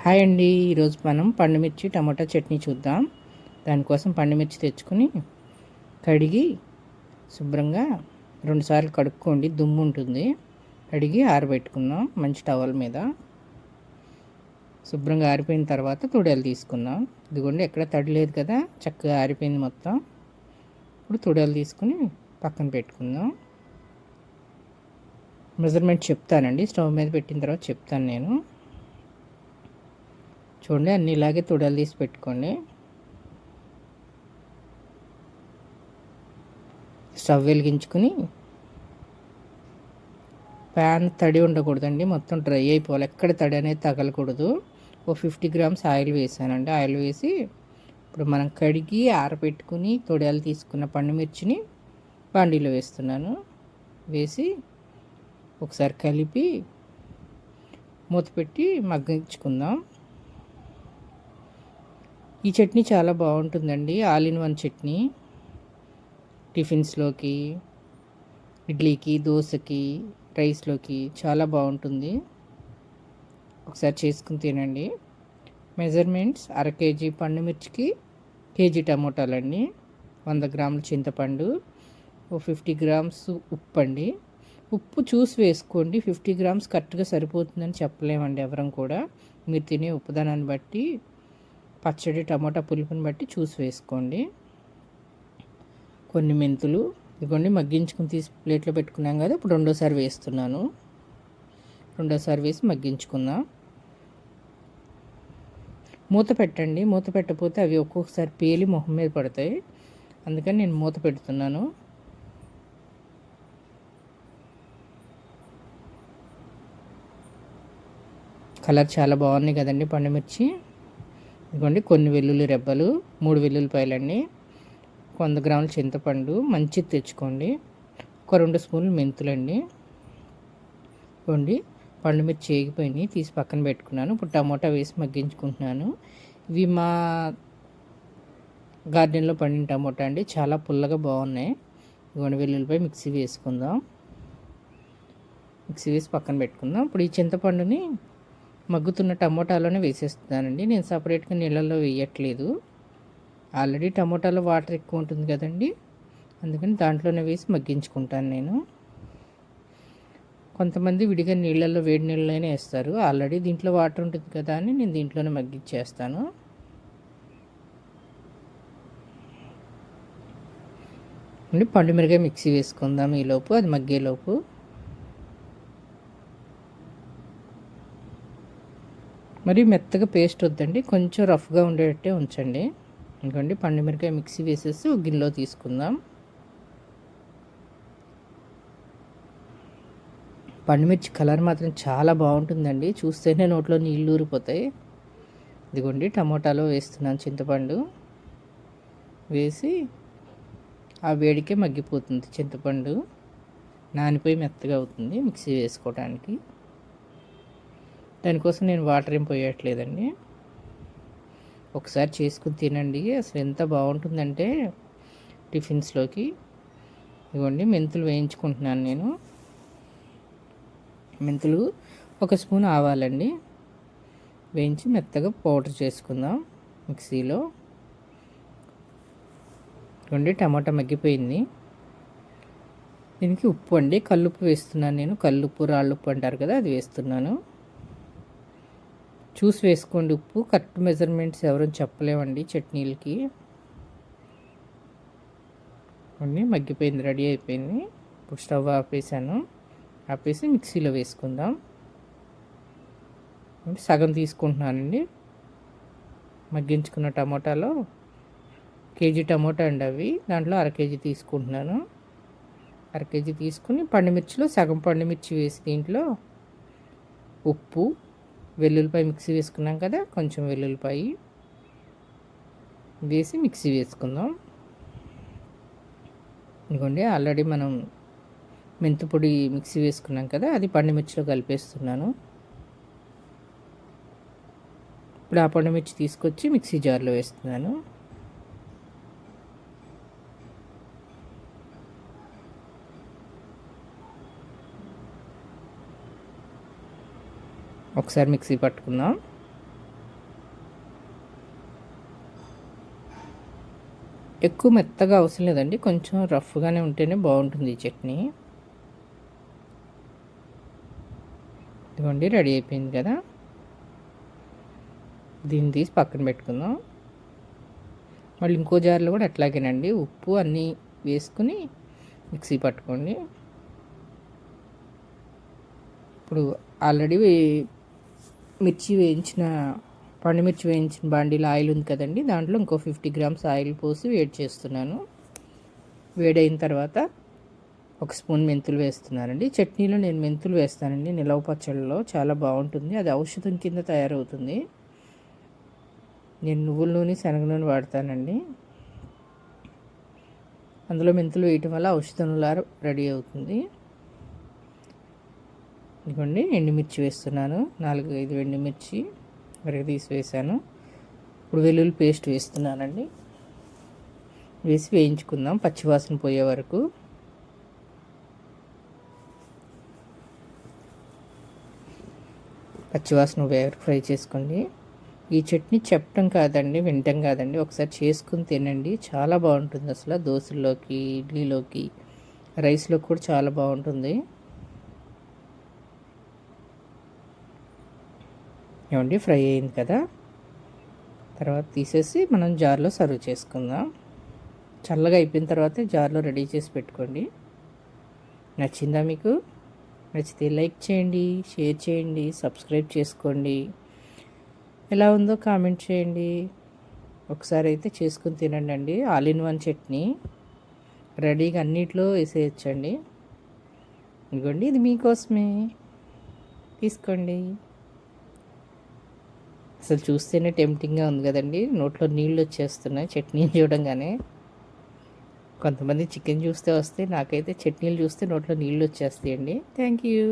Hi అండి. ఈరోజు మనం పండుమిర్చి టమాటా చట్నీ చూద్దాం. దానికోసం పండుమిర్చి తెచ్చుకొని కడిగి శుభ్రంగా 2 సార్లు కడుక్కోండి, దుమ్ము ఉంటుంది. కడిగి ఆరబెట్టుకుందాం మంచి టవల్ మీద. శుభ్రంగా ఆరిపోయిన తర్వాత తుడియాలు తీసుకుందాం. ఇదిగోండి, ఎక్కడ తడి లేదు కదా, చక్కగా ఆరిపోయింది మొత్తం. ఇప్పుడు తుడియాలు తీసుకుని పక్కన పెట్టుకుందాం. మెజర్మెంట్ చెప్తానండి, స్టవ్ మీద పెట్టిన తర్వాత చెప్తాను నేను. చూడండి, అన్నీ ఇలాగే తుడలు తీసి పెట్టుకోండి. స్టవ్ వెలిగించుకుని ప్యాన్ తడి ఉండకూడదండి, మొత్తం డ్రై అయిపోవాలి. ఎక్కడ తడి అనేది తగలకూడదు. 50 గ్రామ్స్ ఆయిల్ వేసానండి. ఆయిల్ వేసి ఇప్పుడు మనం కడిగి ఆరబెట్టుకుని తొడియాలు తీసుకున్న పండుమిర్చిని బాండీలో వేస్తున్నాను. వేసి ఒకసారి కలిపి మూత పెట్టి మగ్గించుకుందాం. ఈ చట్నీ చాలా బాగుంటుందండి, ఆల్ ఇన్ వన్ చట్నీ. టిఫిన్స్లోకి, ఇడ్లీకి, దోశకి, రైస్లోకి చాలా బాగుంటుంది. ఒకసారి చేసుకుని తినండి. మెజర్మెంట్స్: అర కేజీ పండుమిర్చికి కేజీ టమోటాలండి, 100 గ్రాముల చింతపండు, 50 గ్రామ్స్ ఉప్పు అండి. ఉప్పు చూసి వేసుకోండి. 50 గ్రామ్స్ కరెక్ట్గా సరిపోతుందని చెప్పలేమండి ఎవరం కూడా. మీరు తినే ఉప్పుదనాన్ని బట్టి, పచ్చడి టమాటా పులుపుని బట్టి చూసి వేసుకోండి. కొన్ని మెంతులు ఇదిగోండి, మగ్గించుకుని తీసి ప్లేట్లో పెట్టుకున్నాం కదా, ఇప్పుడు రెండోసారి వేస్తున్నాను. రెండోసారి వేసి మగ్గించుకుందాం. మూత పెట్టండి. మూత పెట్టకపోతే అవి ఒక్కొక్కసారి పేలి మొహం మీద పడతాయి, అందుకని నేను మూత పెడుతున్నాను. కలర్ చాలా బాగున్నాయి కదండి పండుమిర్చి. ఇదిగోండి, కొన్ని వెల్లుల్లి రెబ్బలు, 3 వెల్లుల్లిపాయలండి, 100 గ్రాముల చింతపండు మంచిది తెచ్చుకోండి, ఒక 2 స్పూన్లు మెంతులండి. ఇదిగోండి, పండుమిర్చి వేగిపోయినాయి, తీసి పక్కన పెట్టుకున్నాను. ఇప్పుడు టమోటా వేసి మగ్గించుకుంటున్నాను. ఇవి మా గార్డెన్లో పండిన టమోటా అండి, చాలా పుల్లగా బాగున్నాయి. ఇదిగోండి, వెల్లుల్లిపాయ మిక్సీ వేసుకుందాం. మిక్సీ వేసి పక్కన పెట్టుకుందాం. ఇప్పుడు ఈ చింతపండుని మగ్గుతున్న టమోటాలోనే వేసేస్తున్నానండి. నేను సపరేట్గా నీళ్ళల్లో వేయట్లేదు. ఆల్రెడీ టమోటాలో వాటర్ ఎక్కువ ఉంటుంది కదండి, అందుకని దాంట్లోనే వేసి మగ్గించుకుంటాను నేను. కొంతమంది విడిగా నీళ్ళల్లో, వేడి నీళ్ళలోనే వేస్తారు. ఆల్రెడీ దీంట్లో వాటర్ ఉంటుంది కదా అని నేను దీంట్లోనే మగ్గించేస్తాను. పండుమిరకాయ మిక్సీ వేసుకుందాం ఈలోపు, అది మగ్గేలోపు. మరి మెత్తగా పేస్ట్ వద్దండి, కొంచెం రఫ్గా ఉండేటట్టే ఉంచండి. ఇంకోండి, పండుమిరకాయ మిక్సీ వేసేసి గిన్నెలో తీసుకుందాం. పండుమిర్చి కలర్ మాత్రం చాలా బాగుంటుందండి, చూస్తేనే నోట్లో నీళ్ళు ఊరిపోతాయి. ఇదిగోండి, టమోటాలో వేస్తున్నాను చింతపండు. వేసి ఆ వేడికే మగ్గిపోతుంది చింతపండు, నానిపోయి మెత్తగా అవుతుంది మిక్సీ వేసుకోవడానికి. దానికోసం నేను వాటర్ ఏం పోయట్లేదండి. ఒకసారి చేసుకుని తినండి, అసలు ఎంత బాగుంటుందంటే టిఫిన్స్లోకి. ఇదిగోండి, మెంతులు వేయించుకుంటున్నాను నేను. మెంతులు 1 స్పూన్ ఆవాలండి, వేయించి మెత్తగా పౌడర్ చేసుకుందాం మిక్సీలో. ఇదిగోండి, టమాటా మగ్గిపోయింది. దీనికి ఉప్పు అండి, కల్లుప్పు వేస్తున్నాను నేను. కల్లుప్పు, రాళ్ళుప్పు అంటారు కదా, అది వేస్తున్నాను. చూసి వేసుకోండి ఉప్పు. కరెక్ట్ మెజర్మెంట్స్ ఎవరూ చెప్పలేమండి చట్నీలకి. అన్నీ మగ్గిపోయింది, రెడీ అయిపోయింది. ఇప్పుడు స్టవ్ ఆపేసాను. ఆపేసి మిక్సీలో వేసుకుందాం. సగం తీసుకుంటున్నానండి. మగ్గించుకున్న టమోటాలో కేజీ టమోటా అండి అవి, దాంట్లో అర కేజీ తీసుకుంటున్నాను. అర కేజీ తీసుకుని పండుమిర్చిలో సగం పండుమిర్చి వేసి దీంట్లో ఉప్పు, వెల్లుల్లిపాయ మిక్సీ వేసుకున్నాం కదా, కొంచెం వెల్లుల్లిపాయ వేసి మిక్సీ వేసుకుందాం. ఇదిగోండి, ఆల్రెడీ మనం మెంతిపొడి మిక్సీ వేసుకున్నాం కదా, అది పండుమిర్చిలో కలిపేస్తున్నాను. ఇప్పుడు ఆ పండుమిర్చి తీసుకొచ్చి మిక్సీ జార్లో వేస్తున్నాను. ఒకసారి మిక్సీ పట్టుకుందాం. ఎక్కువ మెత్తగా అవసరం లేదండి, కొంచెం రఫ్గానే ఉంటేనే బాగుంటుంది ఈ చట్నీ. ఇదిగోండి రెడీ అయిపోయింది కదా, దీన్ని తీసి పక్కన పెట్టుకుందాం. మళ్ళీ ఇంకో జార్లో కూడా అట్లాగేనండి, ఉప్పు అన్నీ వేసుకుని మిక్సీ పట్టుకోండి. ఇప్పుడు ఆల్రెడీ పండుమిర్చి వేయించిన బాండీలో ఆయిల్ ఉంది కదండి, దాంట్లో ఇంకో 50 గ్రామ్స్ ఆయిల్ పోసి వేడి చేస్తున్నాను. వేడైన తర్వాత 1 స్పూన్ మెంతులు వేస్తున్నానండి. చట్నీలో నేను మెంతులు వేస్తానండి, నిలవ పచ్చళ్ళలో చాలా బాగుంటుంది, అది ఔషధం కింద తయారవుతుంది. నేను నువ్వుల నూనె, శనగ నూనె వాడతానండి. అందులో మెంతులు వేయటం వల్ల ఔషధంలా రెడీ అవుతుంది. ఇదిగోండి ఎండుమిర్చి వేస్తున్నాను, 4-5 ఎండుమిర్చి తీసి వేసాను. ఇప్పుడు వెల్లుల్లి పేస్ట్ వేస్తున్నానండి, వేసి వేయించుకుందాం పచ్చివాసన పోయే వరకు. పచ్చివాసన పోయే వరకు ఫ్రై చేసుకోండి. ఈ చట్నీ చెప్పడం కాదండి, వినటం కాదండి, ఒకసారి చేసుకుని తినండి, చాలా బాగుంటుంది. అసలు దోశల్లోకి, ఇడ్లీలోకి, రైస్లోకి కూడా చాలా బాగుంటుంది. ఏమండి ఫ్రై అయింది కదా, తర్వాత తీసేసి మనం జార్లో సర్వ్ చేసుకుందాం. చల్లగా అయిపోయిన తర్వాత జార్లో రెడీ చేసి పెట్టుకోండి. నచ్చిందా మీకు? నచ్చితే లైక్ చేయండి, షేర్ చేయండి, సబ్స్క్రైబ్ చేసుకోండి. ఎలా ఉందో కామెంట్ చేయండి. ఒకసారి అయితే చేసుకుని తినండి అండి. ఆల్ ఇన్ వన్ చట్నీ రెడీగా అన్నిట్లో వేసేయచ్చండి. ఇదిగోండి ఇది మీకోసమే, తీసుకోండి. అసలు చూస్తేనే టెంప్టింగ్గా ఉంది కదండి, నోట్లో నీళ్ళు వచ్చేస్తున్నాయి చట్నీ చూడంగానే. కొంతమంది చికెన్ చూస్తే వస్తే, నాకైతే చట్నీలు చూస్తే నోట్లో నీళ్ళు వచ్చేస్తాయండి. Thank you.